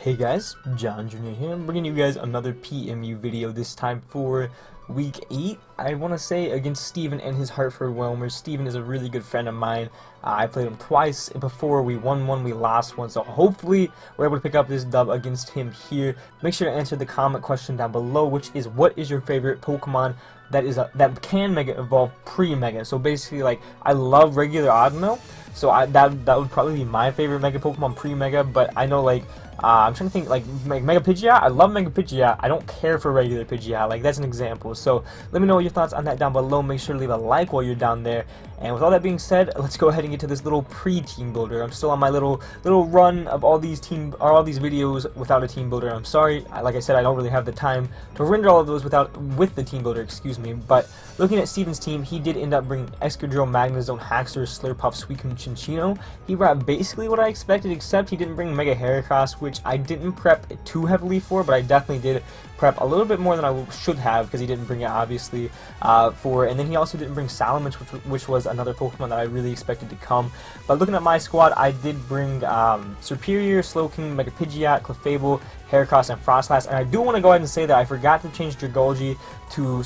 Hey guys, John Jr. here. I'm bringing you guys another PMU video, this time for week 8, I want to say, against Steven and his Hartford Wailmers. Steven is a really good friend of mine. I played him twice before. We won one, we lost one, so hopefully we're able to pick up this dub against him here. Make sure to answer the comment question down below, which is, what is your favorite Pokemon that can Mega Evolve pre-Mega? So basically, like, I love regular Oddmel, so that would probably be my favorite Mega Pokemon pre-Mega, but I know, like, I'm trying to think, like, Mega Pidgeot. I love Mega Pidgeot. I don't care for regular Pidgeot. Like, that's an example. So let me know your thoughts on that down below. Make sure to leave a like while you're down there. And with all that being said, let's go ahead and get to this little pre-team builder. I'm still on my little run of all these videos without a team builder. I'm sorry. Like I said, I don't really have the time to render all of those with the team builder. Excuse me. But looking at Steven's team, he did end up bringing Excadrill, Magnezone, Haxorus, Slurpuff, Suicune, Chinchino. He brought basically what I expected, except he didn't bring Mega Heracross, which I didn't prep too heavily for, but I definitely did prep a little bit more than I should have, because he didn't bring it, obviously, and then he also didn't bring Salamence, which was another Pokemon that I really expected to come. But looking at my squad, I did bring Serperior, Slowking, Mega Pidgeot, Clefable, Heracross, and Frostlass, and I do want to go ahead and say that I forgot to change Dragolgi to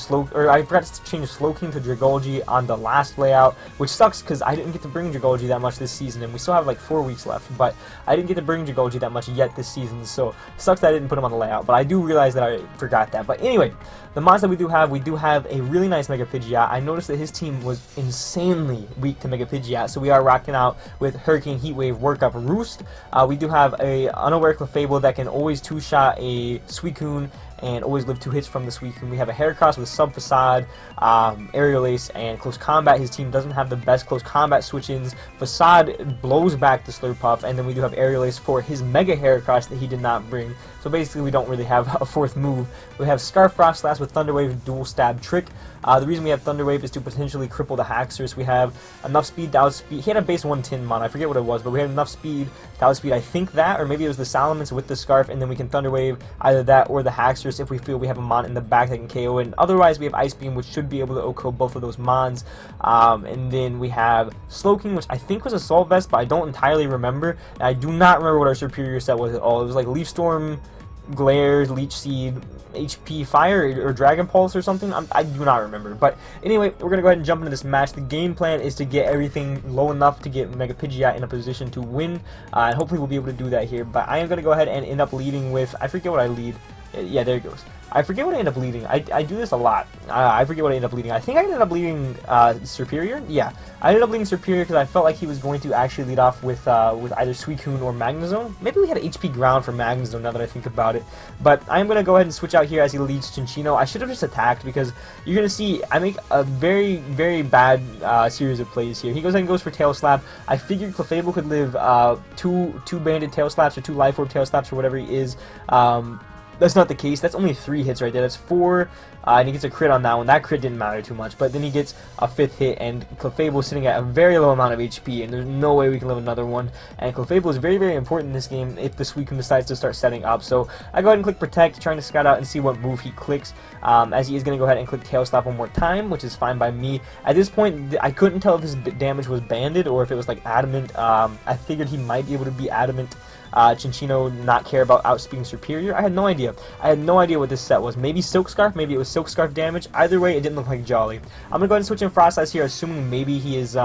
I forgot to change Slowking to Dragolgi on the last layout, which sucks because I didn't get to bring Dragolgi that much this season, and we still have like 4 weeks left, but I didn't get to bring Dragolgi that much yet this season, so it sucks that I didn't put him on the layout, but I do realize that I forgot that. But anyway, the mods that we do have a really nice Mega Pidgeot. I noticed that his team was insanely weak to Mega Pidgeot, so we are rocking out with Hurricane, Heatwave, Work Up, Roost. We do have a Unaware Clefable that can always two-shot a Suicune and always live 2 hits from the Suicune. We have a Heracross with Sub Facade, Aerial Ace, and Close Combat. His team doesn't have the best Close Combat switch-ins. Facade blows back the Slurpuff, and then we do have Aerial Ace for his Mega Heracross that he did not bring. So basically, we don't really have a 4th move. We have Scarf Frostlass with Thunder Wave, Dual Stab, Trick. The reason we have Thunder Wave is to potentially cripple the Haxorus. We have enough speed to outspeed. He had a base 110 mon, I forget what it was, but we had enough speed to outspeed, I think that, or maybe it was the Salamence with the Scarf, and then we can Thunder Wave either that or the Haxorus if we feel we have a mon in the back that can KO it. And otherwise, we have Ice Beam, which should be able to OHKO both of those mons. And then we have Slowking, which I think was Assault Vest, but I don't entirely remember. And I do not remember what our Superior set was at all. It was like Leaf Storm, Glare, Leech Seed, HP Fire, or Dragon Pulse or something. I do not remember. But anyway, we're going to go ahead and jump into this match. The game plan is to get everything low enough to get Mega Pidgeot in a position to win. And hopefully we'll be able to do that here. But I am going to go ahead and end up leading with, I forget what I lead. Yeah, there it goes. I forget what I end up leading. I do this a lot. I forget what I end up leading. I think I ended up leading Serperior. Yeah, I ended up leading Serperior because I felt like he was going to actually lead off with either Suicune or Magnezone. Maybe we had HP Ground for Magnezone now that I think about it. But I'm going to go ahead and switch out here as he leads Chinchino. I should have just attacked because you're going to see I make a very, very bad series of plays here. He goes ahead and goes for Tail Slap. I figured Clefable could live two Banded Tail Slaps or 2 Life Orb Tail Slaps or whatever he is. That's not the case. That's only 3 hits right there. That's 4, and he gets a crit on that one. That crit didn't matter too much, but then he gets a 5th hit, and Clefable is sitting at a very low amount of HP, and there's no way we can live another one. And Clefable is very, very important in this game if the Suicune decides to start setting up. So I go ahead and click Protect, trying to scout out and see what move he clicks, as he is going to go ahead and click Tail Slap one more time, which is fine by me. At this point, I couldn't tell if his damage was banded or if it was like Adamant. I figured he might be able to be Adamant. Chinchino not care about outspeeding Serperior. I had no idea. I had no idea what this set was. Maybe Silk Scarf, maybe it was Silk Scarf damage. Either way, it didn't look like Jolly. I'm gonna go ahead and switch in Frostlass here, assuming maybe he is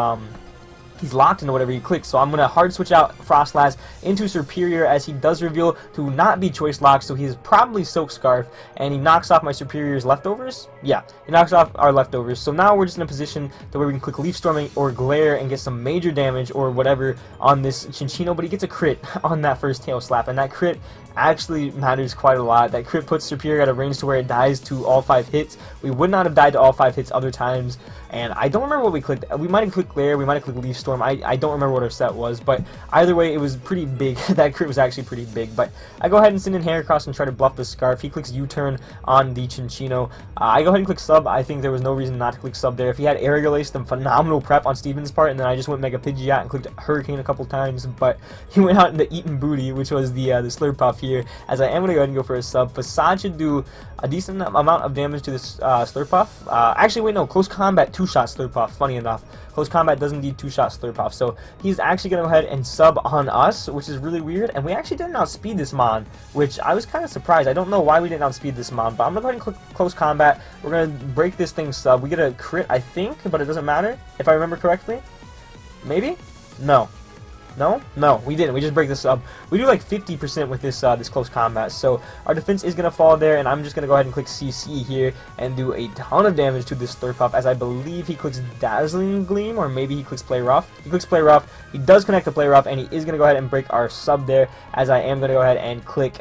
he's locked into whatever he clicks, so I'm going to hard switch out Frostlass into Serperior as he does reveal to not be choice locked, so he's probably Silk Scarf, and he knocks off my Superior's leftovers? Yeah, he knocks off our leftovers, so now we're just in a position to where we can click Leaf Storming or Glare and get some major damage or whatever on this Chinchino, but he gets a crit on that first Tail Slap, and that crit actually matters quite a lot. That crit puts Serperior at a range to where it dies to all 5 hits. We would not have died to all 5 hits other times, and I don't remember what we clicked. We might have clicked Glare, we might have clicked Leaf Storm. I don't remember what our set was, but either way, it was pretty big. That crit was actually pretty big, but I go ahead and send in Heracross and try to bluff the Scarf. He clicks U-turn on the Chinchino. I go ahead and click Sub. I think there was no reason not to click Sub there. If he had Aerial Ace, then phenomenal prep on Steven's part, and then I just went Mega Pidgeot and clicked Hurricane a couple times, but he went out in the Eaten Booty, which was the Slurpuff here, as I am going to go ahead and go for a Sub. Facade should do a decent amount of damage to this Slurpuff. Actually, wait, no, Close Combat 2-shot Slurpuff, funny enough. Close Combat does indeed 2-shot Slurpuff. So he's actually going to go ahead and sub on us, which is really weird. And we actually didn't outspeed this Mon, which I was kind of surprised. I don't know why we didn't outspeed this Mon, but I'm going to go ahead and click close combat. We're going to break this thing sub. We get a crit, I think, but it doesn't matter, if I remember correctly. Maybe? No. No? No, we didn't. We just break this sub. We do like 50% with this this close combat. So our defense is going to fall there, and I'm just going to go ahead and click CC here and do a ton of damage to this Slurpuff, as I believe he clicks Dazzling Gleam, or maybe he clicks Play Rough. He clicks Play Rough. He does connect to Play Rough, and he is going to go ahead and break our sub there, as I am going to go ahead and click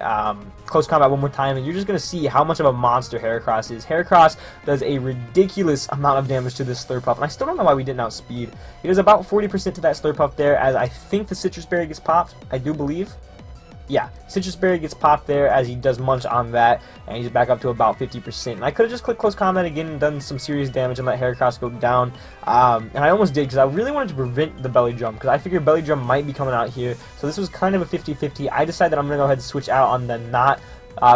close combat one more time, and you're just going to see how much of a monster Heracross is. Heracross does a ridiculous amount of damage to this Slurpuff, and I still don't know why we didn't outspeed. He does about 40% to that Slurpuff there, as I think the Citrus Berry gets popped, I do believe. Yeah, Citrus Berry gets popped there as he does munch on that, and he's back up to about 50%. And I could have just clicked close combat again and done some serious damage and let Heracross go down. And I almost did, because I really wanted to prevent the belly drum, because I figured belly drum might be coming out here. So this was kind of a 50-50. I decided that I'm going to go ahead and switch out on the not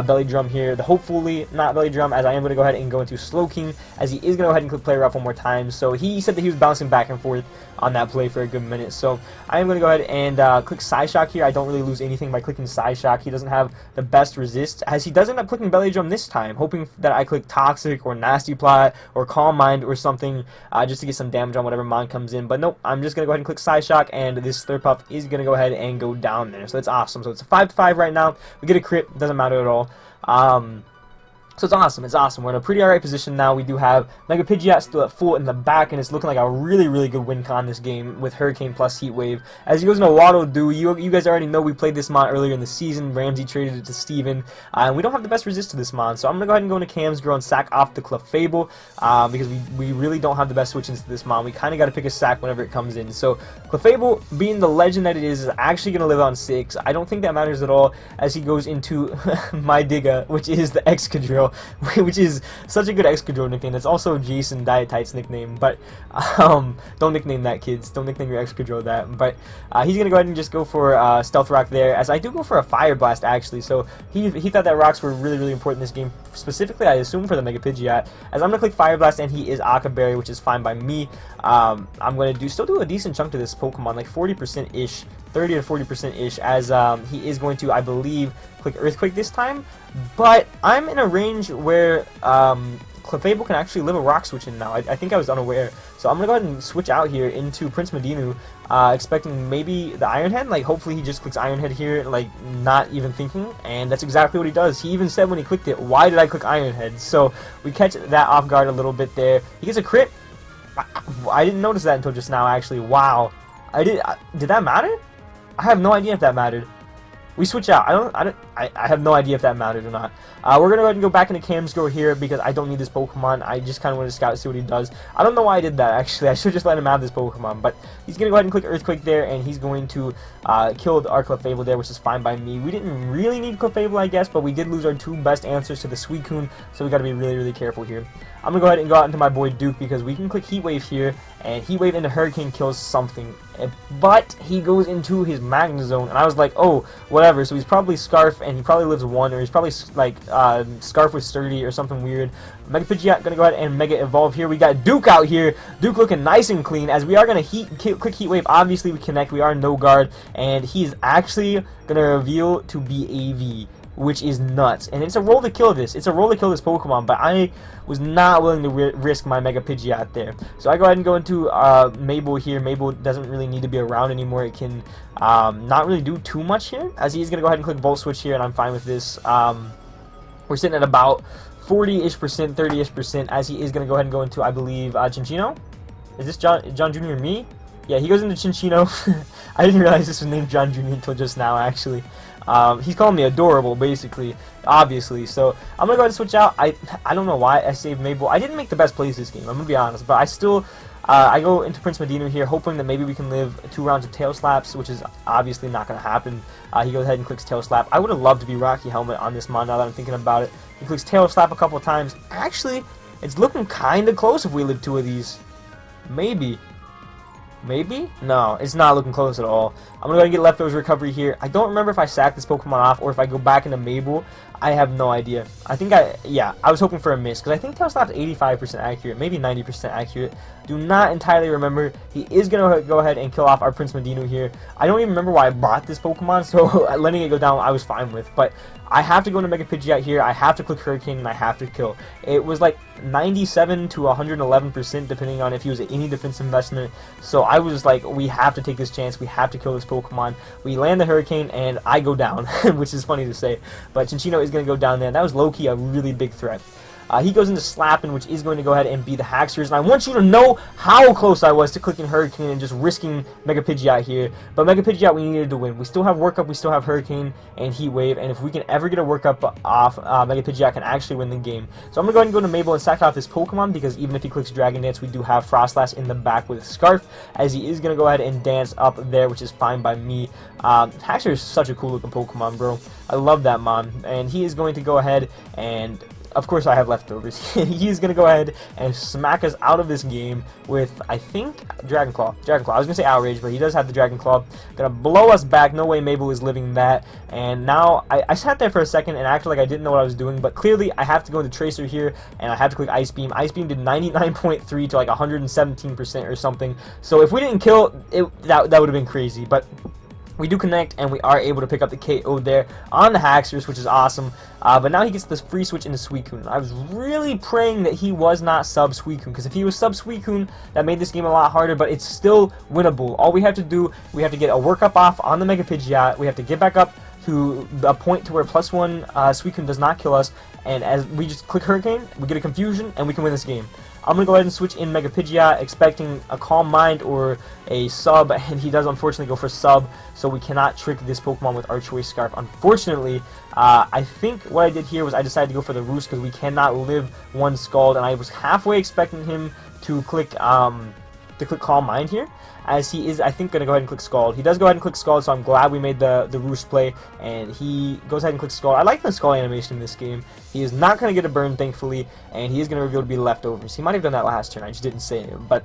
belly drum here, the hopefully not belly drum, as I am going to go ahead and go into Slowking, as he is going to go ahead and click Play Rough one more time. So he said that he was bouncing back and forth on that play for a good minute. So I am going to go ahead and click Psyshock here. I don't really lose anything by clicking Psyshock. He doesn't have the best resist, as he does end up clicking belly drum this time, hoping that I click Toxic or Nasty Plot or Calm Mind or something, just to get some damage on whatever Mon comes in. But nope, I'm just going to go ahead and click Psyshock, and this Slurpuff is going to go ahead and go down there. So that's awesome. So it's a 5-5 right now. We get a crit, doesn't matter at all. So it's awesome, it's awesome. We're in a pretty alright position now. We do have Mega Pidgeot still at full in the back, and it's looking like a really, really good win con this game with Hurricane plus Heat Wave. As he goes into Waddle Doo, you guys already know we played this Mon earlier in the season. Ramsey traded it to Steven, and we don't have the best resist to this Mon, so I'm going to go ahead and go into Cam's Grow and sack off the Clefable, because we really don't have the best switch-ins to this Mon. We kind of got to pick a sack whenever it comes in. So Clefable, being the legend that it is actually going to live on 6. I don't think that matters at all, as he goes into My Digga, which is the Excadrill, which is such a good Excadrill nickname. That's also Jason Dietite's nickname, but don't nickname that, kids. Don't nickname your Excadrill that. But he's gonna go ahead and just go for Stealth Rock there, as I do go for a Fire Blast actually. So he thought that rocks were really, really important in this game, specifically I assume for the Mega Pidgeot. As I'm gonna click Fire Blast, and he is Aqua Berry, which is fine by me. I'm gonna still do a decent chunk to this Pokemon, like 40% ish. 30 to 40% ish, as he is going to, I believe, click Earthquake this time. But I'm in a range where Clefable can actually live a rock switch in now. I think I was unaware. So I'm going to go ahead and switch out here into Prince Medinu, expecting maybe the Iron Head. Like, hopefully he just clicks Iron Head here, like, not even thinking. And that's exactly what he does. He even said when he clicked it, why did I click Iron Head? So we catch that off guard a little bit there. He gets a crit. I didn't notice that until just now, actually. Wow. Did that matter? I have no idea if that mattered. We switch out. I have no idea if that mattered or not. We're gonna go ahead and go back into Cam's Grow here, because I don't need this Pokemon. I just kind of want to scout, see what he does. I don't know why I did that, actually. I should just let him have this Pokemon. But he's gonna go ahead and click Earthquake there, and he's going to kill our Clefable there, which is fine by me. We didn't really need Clefable, I guess, but we did lose our 2 best answers to the Suicune, so we got to be really, really careful here. I'm gonna go ahead and go out into my boy Duke, because we can click Heat Wave here, and Heat Wave into Hurricane kills something. But he goes into his Magnezone, and I was like, oh, whatever. So he's probably Scarf, and he probably lives 1, or he's probably like Scarf with Sturdy or something weird. Mega Pidgeot gonna go ahead and Mega Evolve here. We got Duke out here. Duke looking nice and clean, as we are gonna click Heat Wave. Obviously we connect. We are no guard, and he's actually gonna reveal to be AV, which is nuts. And it's a roll to kill this. It's a roll to kill this Pokemon, but I was not willing to risk my Mega Pidgeot there. So I go ahead and go into Mabel here. Mabel doesn't really need to be around anymore. It can not really do too much here, as he's going to go ahead and click Volt Switch here, and I'm fine with this. We're sitting at about 40-ish%, 30-ish%, as he is going to go ahead and go into, I believe, Chinchino? Is this John Jr. or me? Yeah, he goes into Chinchino. I didn't realize this was named John Jr. until just now, actually. He's calling me adorable, basically, obviously. So I'm gonna go ahead and switch out. I don't know why I saved Mabel. I didn't make the best plays this game, I'm gonna be honest, but I still I go into Prince Medinu here, hoping that maybe we can live 2 rounds of Tail Slaps, which is obviously not gonna happen. He goes ahead and clicks Tail Slap. I would have loved to be Rocky Helmet on this Mon now that I'm thinking about it. He clicks Tail Slap a couple of times. Actually, it's looking kind of close if we live 2 of these. Maybe. Maybe? No, it's not looking close at all. I'm going to go ahead and get Leftovers Recovery here. I don't remember if I sack this Pokemon off or if I go back into Mabel. I have no idea. I think yeah, I was hoping for a miss, because I think Tailslap's 85% accurate, maybe 90% accurate. Do not entirely remember. He is going to go ahead and kill off our Prince Medino here. I don't even remember why I bought this Pokemon, so letting it go down I was fine with. But I have to go into Mega Pidgeot here. I have to click Hurricane, and I have to kill. It was like 97 to 111% depending on if he was any defensive investment. So I was like, we have to take this chance. We have to kill this Pokemon. We land the Hurricane, and I go down, which is funny to say. But Cinccino is going to go down there, and that was low-key a really big threat. He goes into Slappin', which is going to go ahead and be the Haxorus, and I want you to know how close I was to clicking Hurricane and just risking Mega Pidgeot here. But Mega Pidgeot, we needed to win. We still have Work Up, we still have Hurricane and Heat Wave, and if we can ever get a Work Up off, Mega Pidgeot can actually win the game. So I'm going to go ahead and go to Mabel and sack off this Pokemon, because even if he clicks Dragon Dance, we do have Frostlass in the back with Scarf, as he is going to go ahead and dance up there, which is fine by me. Haxorus is such a cool looking Pokemon, bro. I love that mon, and he is going to go ahead and... Of course I have leftovers. He's going to go ahead and smack us out of this game with, I think, Dragon Claw. Dragon Claw. I was going to say Outrage, but he does have the Dragon Claw. Going to blow us back. No way Mabel is living that. And now, I sat there for a second and acted like I didn't know what I was doing, but clearly I have to go into Tracer here, and I have to click Ice Beam. Ice Beam did 99.3 to like 117% or something. So if we didn't kill, that would have been crazy. But... we do connect, and we are able to pick up the KO there on the Haxorus, which is awesome. But now he gets this free switch into Suicune. I was really praying that he was not sub Suicune, because if he was sub Suicune, that made this game a lot harder, but it's still winnable. All we have to do, we have to get a Work Up off on the Mega Pidgeot. We have to get back up to a point to where +1 Suicune does not kill us, and as we just click Hurricane, we get a Confusion, and we can win this game. I'm going to go ahead and switch in Mega Pidgeot, expecting a Calm Mind or a Sub, and he does unfortunately go for Sub, so we cannot trick this Pokemon with our Choice Scarf. Unfortunately, I think what I did here was I decided to go for the Roost, because we cannot live one Scald, and I was halfway expecting him to click Calm Mind here, as he is, I think, going to go ahead and click Scald. He does go ahead and click Scald, so I'm glad we made the Roost play, and he goes ahead and clicks Scald. I like the Scald animation in this game. He is not going to get a burn, thankfully, and he is going to reveal to be leftovers. He might have done that last turn, I just didn't say it, but...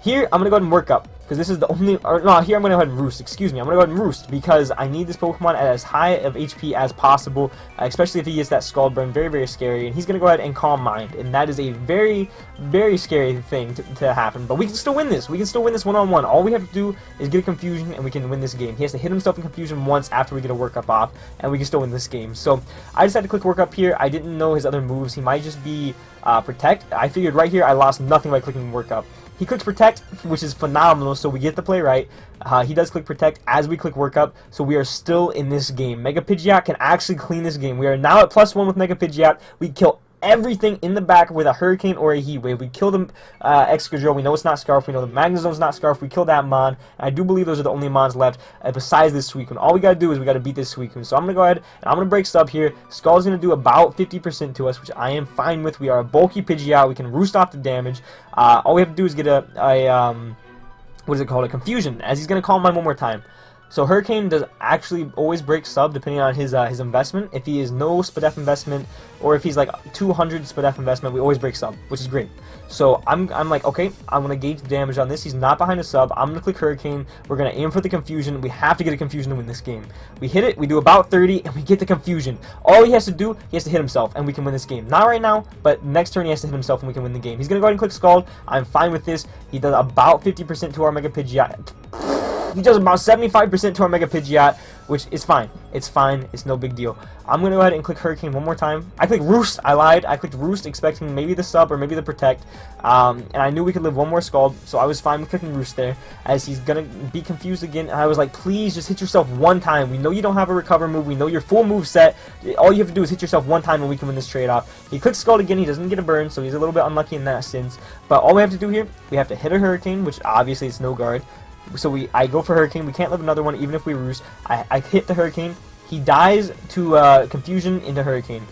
here, I'm going to go ahead and Work Up, because this is the only... or no, here I'm going to go ahead and Roost, excuse me. I'm going to go ahead and Roost, because I need this Pokemon at as high of HP as possible, especially if he gets that Scald Burn. Very, very scary, and he's going to go ahead and Calm Mind, and that is a very, very scary thing to happen. But we can still win this. We can still win this one-on-one. All we have to do is get a Confusion, and we can win this game. He has to hit himself in Confusion once after we get a Work Up off, and we can still win this game. So, I decided to click Work Up here. I didn't know his other moves. He might just be Protect. I figured right here I lost nothing by clicking Work Up. He clicks Protect, which is phenomenal, so we get the play right. He does click Protect as we click Work Up, so we are still in this game. Mega Pidgeot can actually clean this game. We are now at +1 with Mega Pidgeot. We kill everything in the back with a Hurricane or a Heat Wave. We kill the Excadrill. We know it's not Scarf. We know the Magnezone's not Scarf. We kill that Mon. And I do believe those are the only Mons left besides this Suicune. All we gotta do is we gotta beat this Suicune. So I'm gonna go ahead and I'm gonna break Sub here. Skull's gonna do about 50% to us, which I am fine with. We are a bulky Pidgeot. We can Roost off the damage. All we have to do is get a what is it called? A Confusion, as he's gonna Calm Mind one more time. So Hurricane does actually always break Sub depending on his investment. If he is no Spadef investment, or if he's like 200 Spadef investment, we always break Sub, which is great. So I'm like, okay, I'm gonna gauge the damage on this. He's not behind a Sub. I'm gonna click Hurricane. We're gonna aim for the Confusion. We have to get a Confusion to win this game. We hit it. We do about 30, and we get the Confusion. All he has to do, he has to hit himself, and we can win this game. Not right now, but next turn he has to hit himself, and we can win the game. He's gonna go ahead and click Scald. I'm fine with this. He does about 50% to our Mega Pidgeot. He does about 75% to our Mega Pidgeot, which is fine. It's fine. It's no big deal. I'm going to go ahead and click Hurricane one more time. I clicked Roost. I lied. I clicked Roost expecting maybe the Sub or maybe the Protect. And I knew we could live one more Scald, so I was fine with clicking Roost there, as he's going to be confused again. And I was like, please just hit yourself one time. We know you don't have a Recover move. We know your full move set. All you have to do is hit yourself one time and we can win this trade-off. He clicks Scald again. He doesn't get a burn, so he's a little bit unlucky in that sense. But all we have to do here, we have to hit a Hurricane, which obviously is no guard. So I go for Hurricane. We can't live another one even if we Roost. I hit the Hurricane. He dies to Confusion into Hurricane,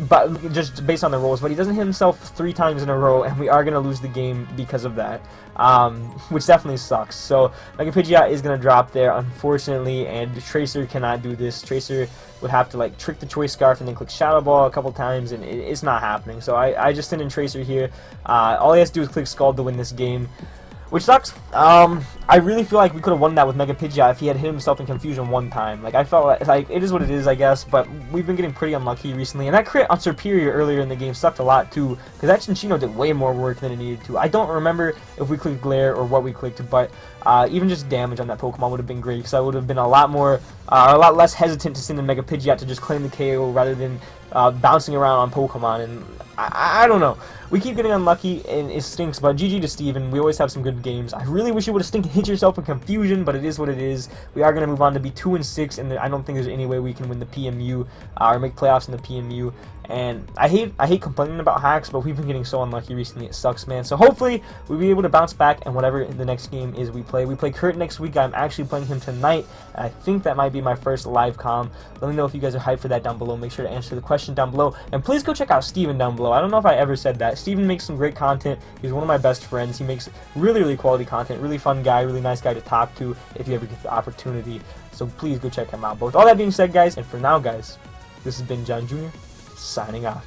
but just based on the rolls. But he doesn't hit himself 3 times in a row, and we are going to lose the game because of that, which definitely sucks. So Mega Pidgeot is going to drop there, unfortunately, and Tracer cannot do this. Tracer would have to like trick the Choice Scarf and then click Shadow Ball a couple times, and it's not happening. So I just send in Tracer here. All he has to do is click Scald to win this game, which sucks. I really feel like we could have won that with Mega Pidgeot if he had hit himself in confusion one time. Like, I felt like it is what it is, I guess, but we've been getting pretty unlucky recently. And that crit on Superior earlier in the game sucked a lot, too, because that Cinccino did way more work than it needed to. I don't remember if we clicked Glare or what we clicked, but even just damage on that Pokemon would have been great, because I would have been a lot less hesitant to send in Mega Pidgeot to just claim the KO rather than bouncing around on Pokemon. And I don't know. We keep getting unlucky, and it stinks, but GG to Steven. We always have some good games. I really wish you would have stinking hit yourself in confusion, but it is what it is. We are going to move on to be 2-6, and I don't think there's any way we can win the PMU or make playoffs in the PMU. And I hate complaining about hacks, but we've been getting so unlucky recently. It sucks, man. So hopefully we'll be able to bounce back, and whatever the next game is we play. We play Kurt next week. I'm actually playing him tonight, and I think that might be my first live comm. Let me know if you guys are hyped for that down below. Make sure to answer the question down below, and please go check out Steven down below. I don't know if I ever said that. Steven makes some great content. He's one of my best friends. He makes really quality content. Really fun guy. Really nice guy to talk to if you ever get the opportunity. So please go check him out. But with all that being said, guys, and for now, guys, this has been John Jr. signing off.